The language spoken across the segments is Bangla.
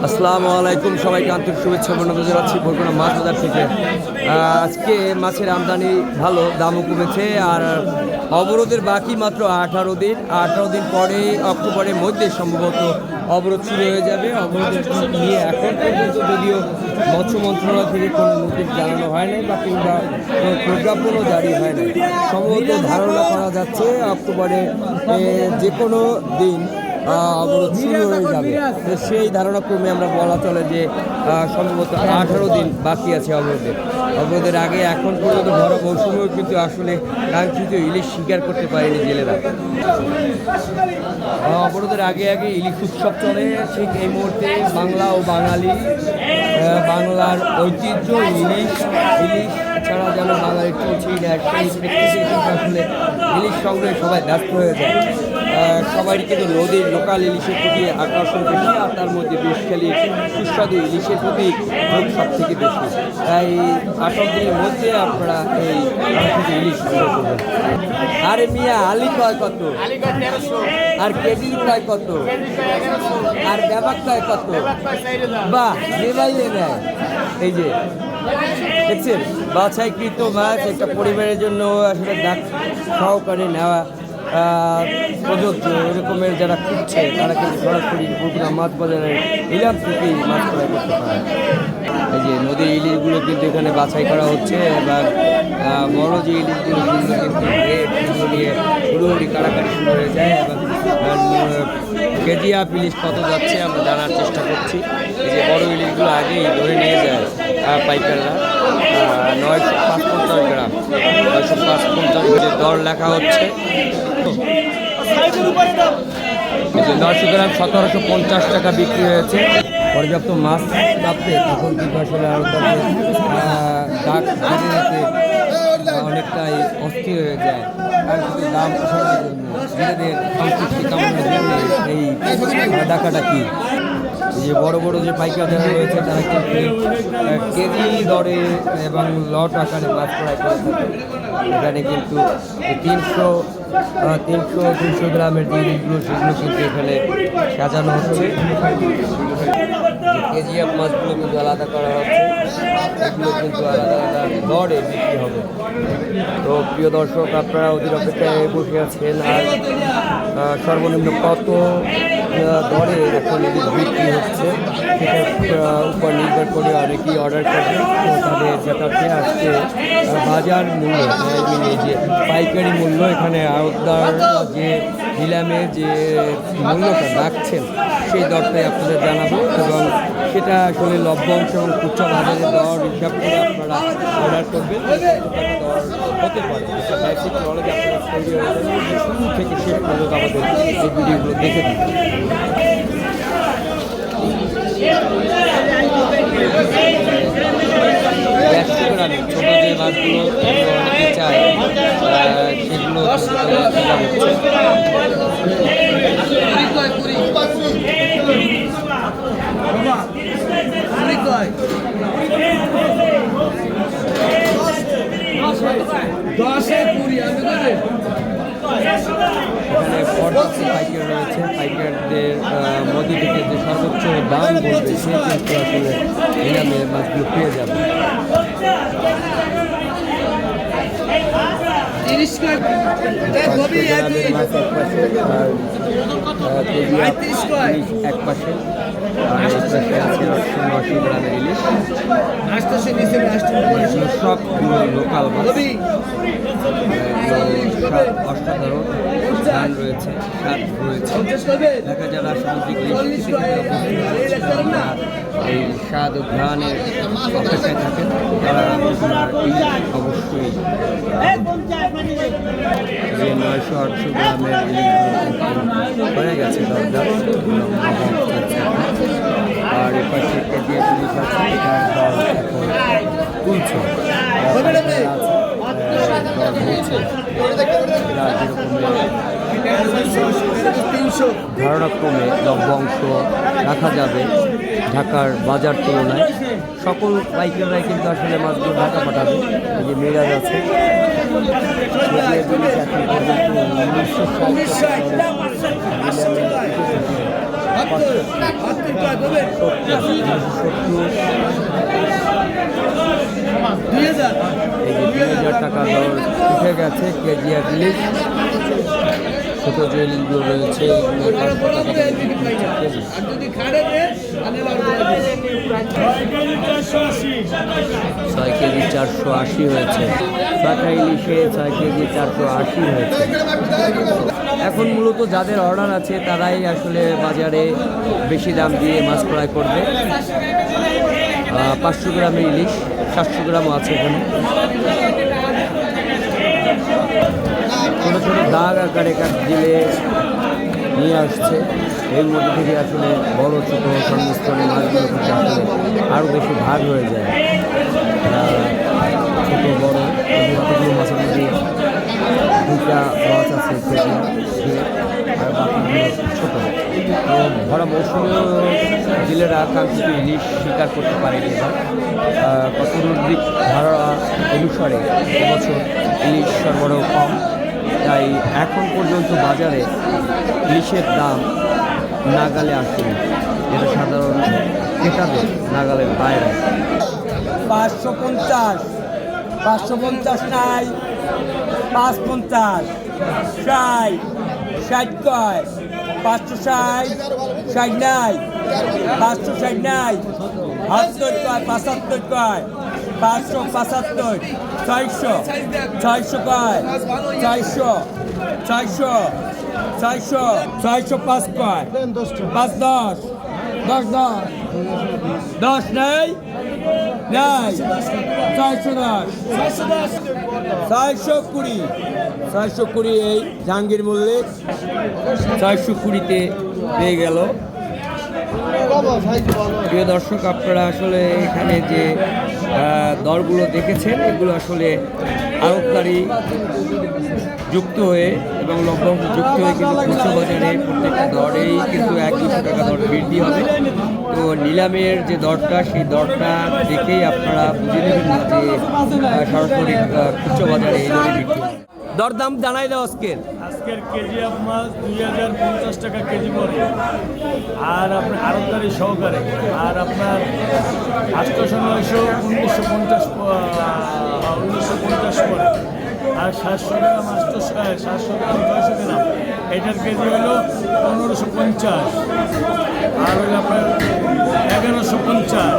আসসালামু আলাইকুম, সবাইকে আন্তরিক শুভেচ্ছা বর্ণনা জানাচ্ছি বরগুনা মাছ বাজার থেকে। আজকে মাছের আমদানি ভালো, দামও কমেছে। আর অবরোধের বাকি মাত্র 18 দিন পরে অক্টোবরের মধ্যে সম্ভবত অবরোধ শুরু হয়ে যাবে। অবরোধের নিয়ে এখন পর্যন্ত যদিও মৎস্য মন্ত্রণালয় থেকে কোনো নোটিশ জানানো হয় নাই বা কিংবা কোনো প্রজ্ঞাপনও জারি হয় নাই। সম্ভবত ধারণা করা যাচ্ছে অক্টোবরে যে কোনো দিন অবরোধ শুরু হয়ে যাবে। সেই ধারণা ক্রমে আমরা বলা চলে যে সম্ভবত 18 দিন বাকি আছে অবরোধের আগে এখন পর্যন্ত ভরা মৌসুমেও কিন্তু আসলে কাঙ্ক্ষিত ইলিশ শিকার করতে পারেনি জেলেরা। অবরোধের আগে ইলিশ উৎসব চলে। ঠিক এই মুহূর্তে বাংলা ও বাঙালি, বাংলার ঐতিহ্য ইলিশ ছাড়া যেন বাঙালির চলছেই না। সেই প্রেক্ষিতে কিন্তু আসলে ইলিশ সংগ্রহে সবাই ব্যস্ত হয়ে যায়। সবাই কিন্তু নদীর লোকাল ইলিশের প্রতি আকর্ষণ বেশি, আর তার মধ্যে বেশখালী সুস্বাদু ইলিশের প্রতি লোক সব থেকে বেশি। তাই 18 দিনের মধ্যে আপনারা এই ইলিশ সংগ্রহ করবেন। আরে মিয়া, আলি কয় কত? আর কেজি কয় কত? আর ব্যাপার কয় কত? বাহ, নেবাইলে নেয়। এই যে দেখছেন, বাছাইকৃত মাছ একটা পরিবারের জন্য আসলে দাগ সহকারে নেওয়া প্রযোজ্য। এরকমের যারা খুঁজছে তারা কিন্তু সরাসরি বরগুনা মাছ বাজারের ইলাম থেকেই মাছ ক্রয় করতে পারে। এই যে নদীর ইলিশগুলো কিন্তু এখানে বাছাই করা হচ্ছে। এবার বড় যে ইলিশগুলো কিন্তু নিয়ে হুড়োহুড়ি কাড়াকাড়ি শুরু হয়ে যায়। এবং কেজিয়া ইলিশ কত যাচ্ছে আমরা জানার চেষ্টা করছি। এই যে বড় ইলিশগুলো আগেই ধরে নিয়ে যায় পাইকাররা। 955 গ্রাম, 955 গ্রামের দর লেখা হচ্ছে। 900 গ্রাম 1750 টাকা বিক্রি হয়েছে। পর্যাপ্ত মাছ প্রাপ্তে তখন কিন্তু আসলে আরও ডাক ধরে নিতে অনেকটাই অস্থির হয়ে যায়। আর কিন্তু দাম পোষানোর জন্য নিজেদের সন্তুষ্টি কামনার জন্য এই ডাকাডাকি। যে বড় বড় যে পাইকার যারা রয়েছে তারা কিন্তু কেজি দরে এবং লট আকারে মাছ ক্রয় করে থাকে। এখানে কিন্তু 300 গ্রামের যে ইলিশগুলো সেগুলো কিন্তু এখানে সাজানো হচ্ছে। কেজিএফ মাছগুলো কিন্তু আলাদা করা হচ্ছে, এগুলো কিন্তু আলাদা দরে বিক্রি হবে। তো প্রিয় দর্শক, আপনারা অধীর অপেক্ষায় বসে আছেন। আর সর্বনিম্ন কত দরে এখন ইলিশ বিক্রি হচ্ছে সেটার উপর নির্ভর করে অনেকেই অর্ডার করবে। তো তাদের যেটাতে আজকে বাজার মূল্য, যে পাইকারি মূল্য, এখানে আড়তদার যে নিলামে যে মূল্যটা রাখছেন সেই দরটাই আপনাদের জানাবো। এবং সেটা আসলে লভ্যাংশ এবং খুচরা বাজারে দর হিসাব করে আপনারা অর্ডার করবেন। দর হতে পারে এটা বেসিক নলেজ আপনারা তৈরি হয়ে যাবে। শুরু থেকে শেষ পর্যন্ত আমাদের এই ভিডিওগুলো দেখে দিন। ছোটো যে মাছগুলো অনেকে চায় সেগুলো এখানে পর্যাপ্ত পাইকার রয়েছে। পাইকারদের মধ্যে থেকে যে সর্বোচ্চ দাম বলবে সে কিন্তু আসলে নিলামে মাছগুলো পেয়ে যাবে। এক পাশে আছে 900 গ্রামের ইলিশ। সব লোকাল মাছ, অসাধারণ ধান রয়েছে, স্বাদ রয়েছে। দেখা যারা সামুদ্রিক ইলিশ এই স্বাদ ও ঘ্রাণের অপেক্ষায় থাকেন তারা অবশ্যই যে 900-800 গ্রামের ইলিশ হয়ে গেছে দরদার। আর এপাশে কেজিএ ইলিশ আছে, এটার দর এখন তুলছে, ধারণাক্রমে লভ্যাংশ রাখা যাবে ঢাকার বাজার তুলনায়। সকল পাইকাররাই কিন্তু আসলে মাছগুলো ঢাকা পাঠাবে। এই যে মেরাজ আছে, 2,000 টাকা দর উঠে গেছে কেজি ইলিশ। ছোট যে ইলিশগুলো রয়েছে কেজি 6 কেজি 480 হয়েছে। পাকা ইলিশে 6 কেজি 480 হয়েছে। এখন মূলত যাদের অর্ডার আছে তারাই আসলে বাজারে বেশি দাম দিয়ে মাছ ক্রয় করবে। 500 গ্রামের ইলিশ 700 গ্রামও আছে এখানে। ছোটো ছোটো দাগ আকারে কাট দিলে নিয়ে আসছে। এর মধ্যে থেকে আসলে বড় ছোটো সংমিশ্রণে মাছগুলো থেকে আসলে আরও বেশি ভাগ হয়ে যায়। ছোটো বড়ো কতগুলো মাছের মধ্যে 2টা মাছ আছে কেজি, আর বাকিগুলো ছোটো। তো ভরা মৌসুমে জেলেরা কাঙ্ক্ষিত ইলিশ শিকার করতে পারেনি এবার। কতদিক ধারা অনুসারে এবছর ইলিশ সরবরাহ কম, তাই এখন পর্যন্ত বাজারে ইলিশের দাম নাগালে আসেনি। এটা সাধারণ ক্রেতাদের নাগালের বাইরে। 550, 550 নাই, 550, 60, 60 কয়, 560, 60 নাই, 560 নাই, 70 কয়, 75 কয়, 575, 600, 600 কয়, 600, 600, 600, 605 কয়, 5 10, 10 10, 10 নাই, নাই, 610, 620, 620 এই জাহাঙ্গীর মল্লিক 620-তে পেয়ে গেল। প্রিয় দর্শক, আপনারা আসলে এখানে যে দরগুলো দেখেছেন এগুলো আসলে আড়তদারি যুক্ত হয়ে এবং লভ্যাংশ যুক্ত হয়ে কিন্তু খুচরো বাজারে প্রত্যেকটা দরেই কিন্তু 100-200 টাকা দর বৃদ্ধি হবে। তো নিলামের যে দরটা সেই দরটা দেখেই আপনারা বুঝে নেবেন না যে সরাসরি খুচরো বাজারে এই দরে বিক্রি হবে। দরদাম জানাই দাও আজকের কেজি মাছ 2,050 টাকা কেজি পড়ে, আর আপনার আড়তদারি সহকারে, আর আপনার 800-900 1950 পড়ে, আর 700 গ্রাম 700 গ্রাম 900 গ্রাম এটার কেজি হলো 1550, আর হলো আপনার 1150,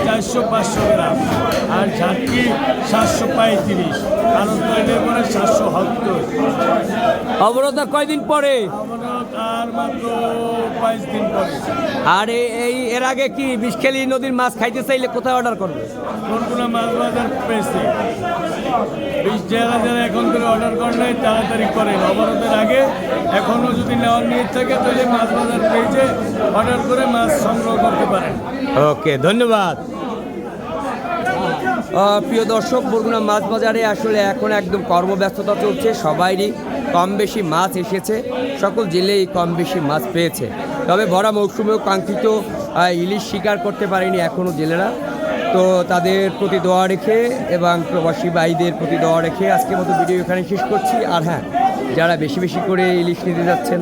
400-500 গ্রাম, আর ঝাঁকি 735, আড়তদারির পরে 770। অবরোধ কয়দিন পরে? আর মাত্র 5 দিন পরে। আর এর আগে কি বিষখালী নদীর মাছ খাইতে চাইলে কোথায় অর্ডার করবে? কোন মাছ বাজার পেয়েছে যারা যারা এখন করে অর্ডার করে নাই তাড়াতাড়ি করেন। অবরোধের আগে এখনও যদি নেওয়ার নিয়ে থাকে তাহলে মাছ বাজার পেয়েছে অর্ডার করে মাছ সংগ্রহ করতে পারেন। ওকে, ধন্যবাদ। প্রিয় দর্শক, বরগুনা মাছ বাজারে আসলে এখন একদম কর্মব্যস্ততা চলছে। সবাইরই কম বেশি মাছ এসেছে, সকল জেলেই কম বেশি মাছ পেয়েছে। তবে ভরা মৌসুমেও কাঙ্ক্ষিত ইলিশ শিকার করতে পারেনি এখনও জেলেরা। তো তাদের প্রতি দোয়া রেখে এবং প্রবাসী ভাইদের প্রতি দোয়া রেখে আজকের মতো ভিডিও এখানে শেষ করছি। আর হ্যাঁ, যারা বেশি বেশি করে ইলিশ নিতে যাচ্ছেন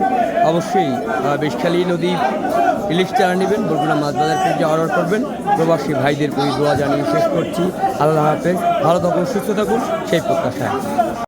অবশ্যই বিষখালী নদী ইলিশ চারা নেবেন, বরগুনা মাছ বাজার থেকে অর্ডার করবেন। প্রবাসী ভাইদের প্রতি দোয়া জানিয়ে শেষ করছি। আল্লাহ হাফেজ, ভালো থাকুন, সুস্থ থাকুন সেই প্রত্যাশায়।